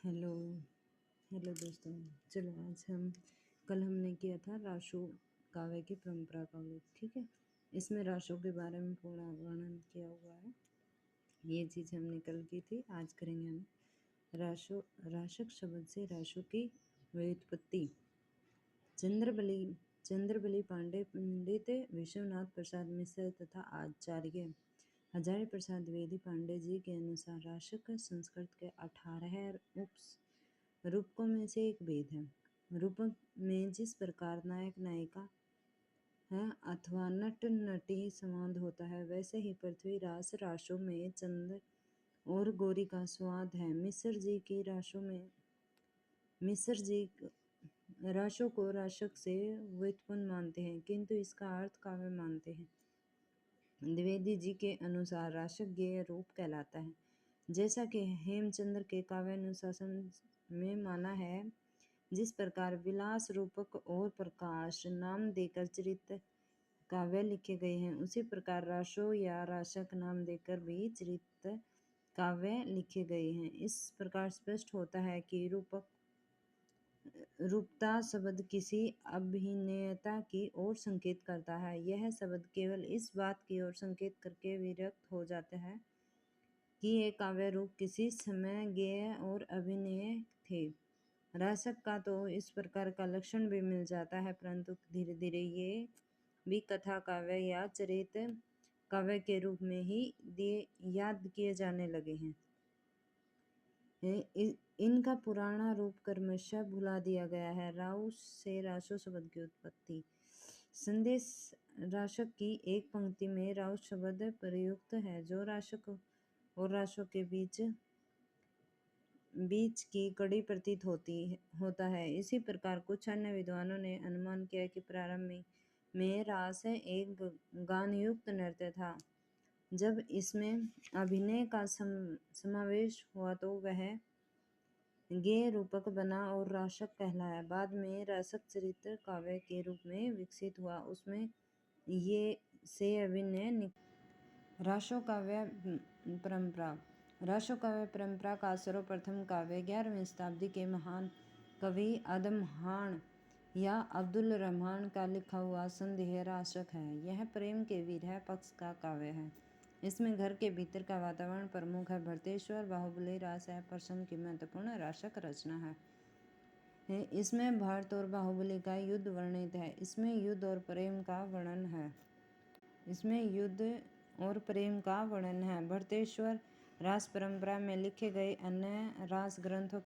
Hello hello दोस्तों। चलो आज कल हमने किया था राशो काव्य की परंपरा का उल्लेख। ठीक है, इसमें राशों के बारे में पूरा वर्णन किया हुआ है। ये चीज़ हमने कल की थी, आज करेंगे हम राशक शब्द से राशों की व्युत्पत्ति। चंद्रबली पांडे, पंडित विश्वनाथ प्रसाद मिश्र तथा आचार्य हजारी प्रसाद द्विवेदी पांडे जी के अनुसार राशक संस्कृत के 18 रूपकों में से एक भेद है। रूपक में जिस प्रकार नायक नायिका है अथवा नट नटी संवाद होता है, वैसे ही पृथ्वी राशों में चंद्र और गौरी का स्वाद है। मिस्र जी राशों को राशक से व्युत्पन्न मानते हैं, किंतु इसका अर्थ काव्य मानते हैं। द्विवेदी जी के अनुसार राशक गेय रूप कहलाता है, जैसा कि हेमचंद्र के काव्यानुशासन में माना है। जिस प्रकार विलास रूपक और प्रकाश नाम देकर चरित्र काव्य लिखे गए हैं, उसी प्रकार राशो या राशक नाम देकर भी चरित्र काव्य लिखे गए हैं। इस प्रकार स्पष्ट होता है कि रूपता शब्द किसी अभिनेता की ओर संकेत करता है। यह शब्द केवल इस बात की ओर संकेत करके विरक्त हो जाता है कि ये काव्य रूप किसी समय गेय और अभिनय थे। राशक का तो इस प्रकार का लक्षण भी मिल जाता है, परंतु धीरे धीरे ये भी कथा काव्य या चरित्र काव्य के रूप में ही याद किए जाने लगे हैं। इनका पुराना रूप क्रमशः भुला दिया गया है। राउस से राशो शब्द की उत्पत्ति। संदेश राशक की एक पंक्ति में राउस शब्द प्रयुक्त है, जो राशक और राशों के बीच की कड़ी प्रतीत होता है। इसी प्रकार कुछ अन्य विद्वानों ने अनुमान किया कि प्रारंभ में रास एक गानयुक्त नृत्य था। जब इसमें अभिनय का समावेश हुआ तो वह गेय रूपक बना और राशक कहलाया। बाद में राशक चरित्र काव्य के रूप में विकसित हुआ, उसमें ये से अभिनय। राशो काव्य परंपरा। राशो काव्य परंपरा का सर्वप्रथम काव्य 11वीं शताब्दी के महान कवि आदमहान या अब्दुल रहमान का लिखा हुआ संदेह राशक है। यह प्रेम के विरह पक्ष का काव्य है। इसमें घर के भीतर का वातावरण प्रमुख है। भरतेश्वर बाहुबली रास है प्रसंग की महत्वपूर्ण राशक रचना है। इसमें भरत और बाहुबली का युद्ध वर्णित है। इसमें युद्ध और प्रेम का वर्णन है। भरतेश्वर रास परंपरा में लिखे गए अन्य रास ग्रंथों